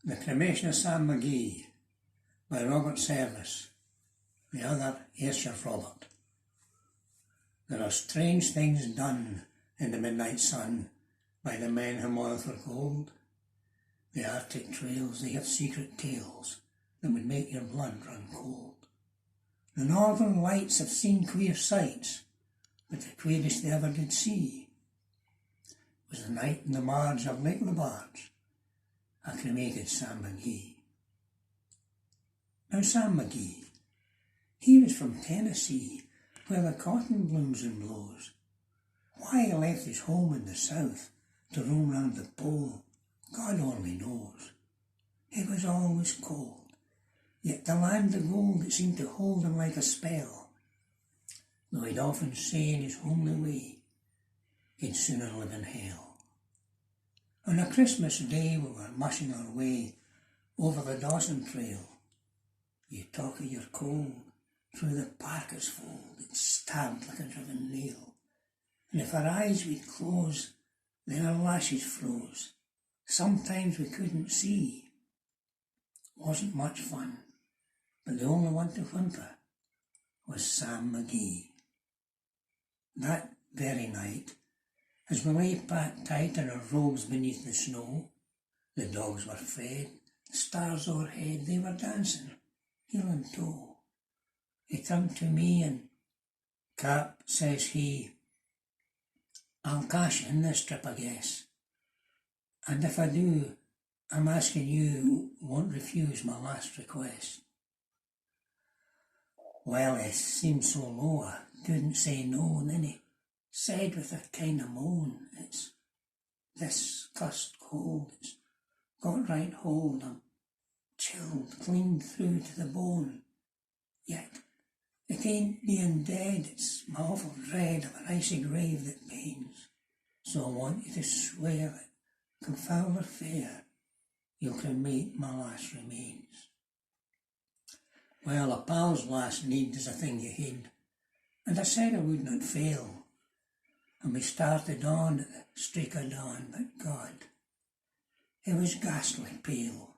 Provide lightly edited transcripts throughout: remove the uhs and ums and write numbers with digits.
The Cremation of Sam McGee by Robert Service, the other Ayrshire Robert. There are strange things done in the midnight sun by the men who moil for gold. The Arctic trails, they have secret tales that would make your blood run cold. The northern lights have seen queer sights, but the queerest they ever did see was the night in the marge of Lake Labarge, I cremated Sam McGee. Now Sam McGee, he was from Tennessee, where the cotton blooms and blows. Why he left his home in the south to roam round the pole, God only knows. It was always cold, yet the land of gold, it seemed to hold him like a spell. Though he'd often say in his homely way, he'd sooner live in hell. On a Christmas day we were mushing our way over the Dawson Trail. You talk of your cold through the parka's fold, it stabbed like a driven nail. And if our eyes we'd close, then our lashes froze. Sometimes we couldn't see. Wasn't much fun, but the only one to whimper was Sam McGee. That very night, as we lay packed tight in our robes beneath the snow, the dogs were fed, the stars o'erhead, they were dancing, heel and toe. He turned to me and, "Cap," says he, "I'll cash in this trip, I guess. And if I do, I'm asking you won't refuse my last request." Well, he seemed so low I couldn't say no, and then he said with a kind of moan, "It's this cussed cold, it's got right hold, I'm chilled clean through to the bone. Yet it ain't being dead, it's my awful dread of an icy grave that pains. So I want you to swear that, come foul or fair, you'll cremate my last remains." Well, a pal's last need is a thing you hid, and I said I would not fail. And we started on at the streak of dawn, but God, he was ghastly pale.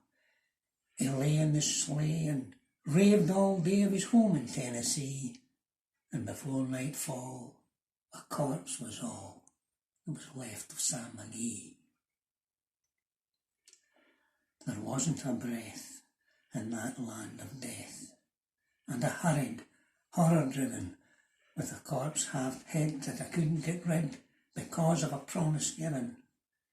He lay in the sleigh and raved all day of his home in Tennessee, and before nightfall a corpse was all that was left of Sam McGee. There wasn't a breath in that land of death, and I hurried, horror-driven, with a corpse half hid that I couldn't get rid because of a promise given.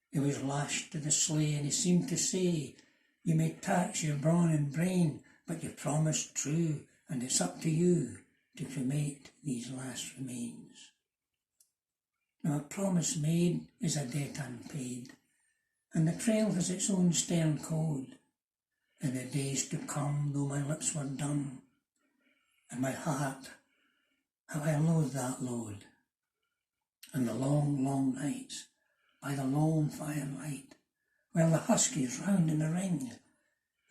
He was lashed to the sleigh and he seemed to say, "You may tax your brawn and brain, but your promise true, and it's up to you to cremate these last remains." Now a promise made is a debt unpaid, and the trail has its own stern code. In the days to come, though my lips were dumb, and my heart, how I loathed that load, and the long, long nights by the lone firelight, while the huskies round in the ring,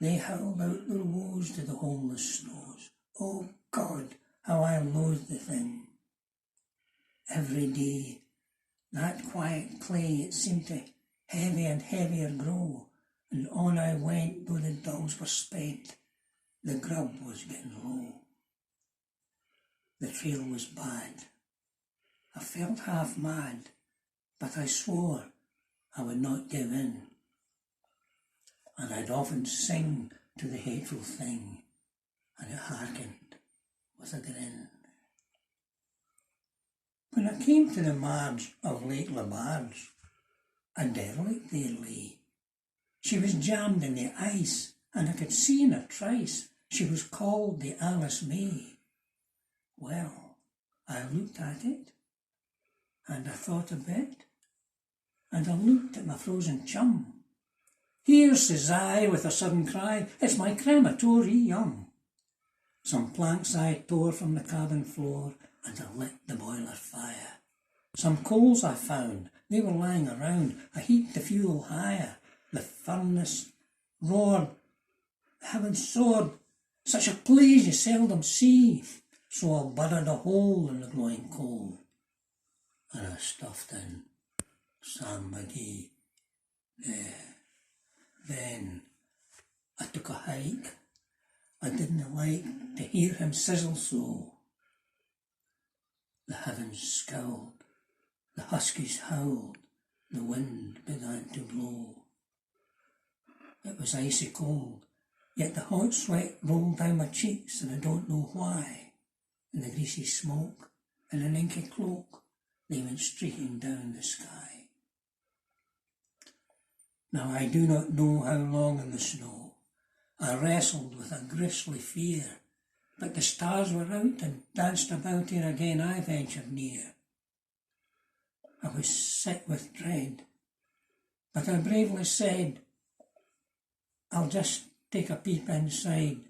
they howled out their woes to the homeless snows. Oh God, how I loathed the thing. Every day, that quiet clay, it seemed to heavy and heavier grow, and on I went, though the dogs were spent, the grub was getting low. The trail was bad. I felt half mad, but I swore I would not give in. And I'd often sing to the hateful thing, and it hearkened with a grin. When I came to the marge of Lake Labarge, a derelict there lay. She was jammed in the ice, and I could see in a trice she was called the Alice May. Well, I looked at it, and I thought a bit, and I looked at my frozen chum. "Here," says I, with a sudden cry, "it's my crematory young." Some planks I tore from the cabin floor, and I lit the boiler fire. Some coals I found, they were lying around, I heaped the fuel higher. The furnace roared, the heavens soared, such a blaze you seldom see. So I burrowed a hole in the glowing coal, and I stuffed in Sam McGee. Then a hike. I didn't like to hear him sizzle so. The heavens scowled, the huskies howled, the wind began to blow. It was icy cold, yet the hot sweat rolled down my cheeks, and I don't know why. And the greasy smoke and an inky cloak, they went streaking down the sky. Now I do not know how long in the snow I wrestled with a grisly fear, but the stars were out and danced about ere again I ventured near. I was sick with dread, but I bravely said, I'll just take a peep inside.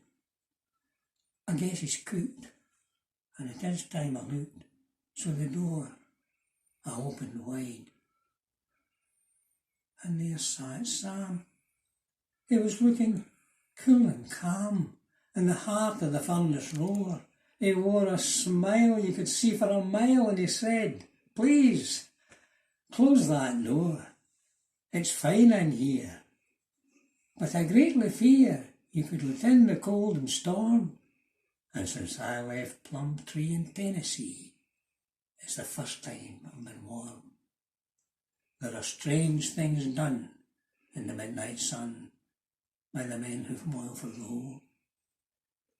I guess he's cooped, and it is time I looked, so the door I opened wide. And there sat Sam. He was looking cool and calm in the heart of the furnace roar. He wore a smile you could see for a mile, and he said, please, close that door. It's fine in here. But I greatly fear you could let in the cold and storm. And since I left Plumtree in Tennessee, it's the first time I've been warm. There are strange things done in the midnight sun by the men who've moiled for gold.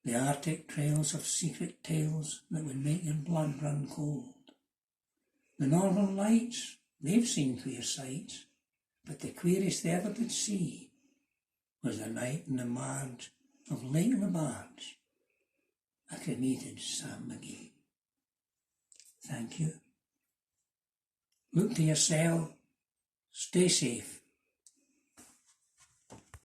The Arctic trails of secret tales that would make your blood run cold. The northern lights, they've seen queer sights, but the queerest they ever did see was the night in the marge of Lake Labarge. I cremated Sam McGee. Thank you. Look to yourself. Stay safe.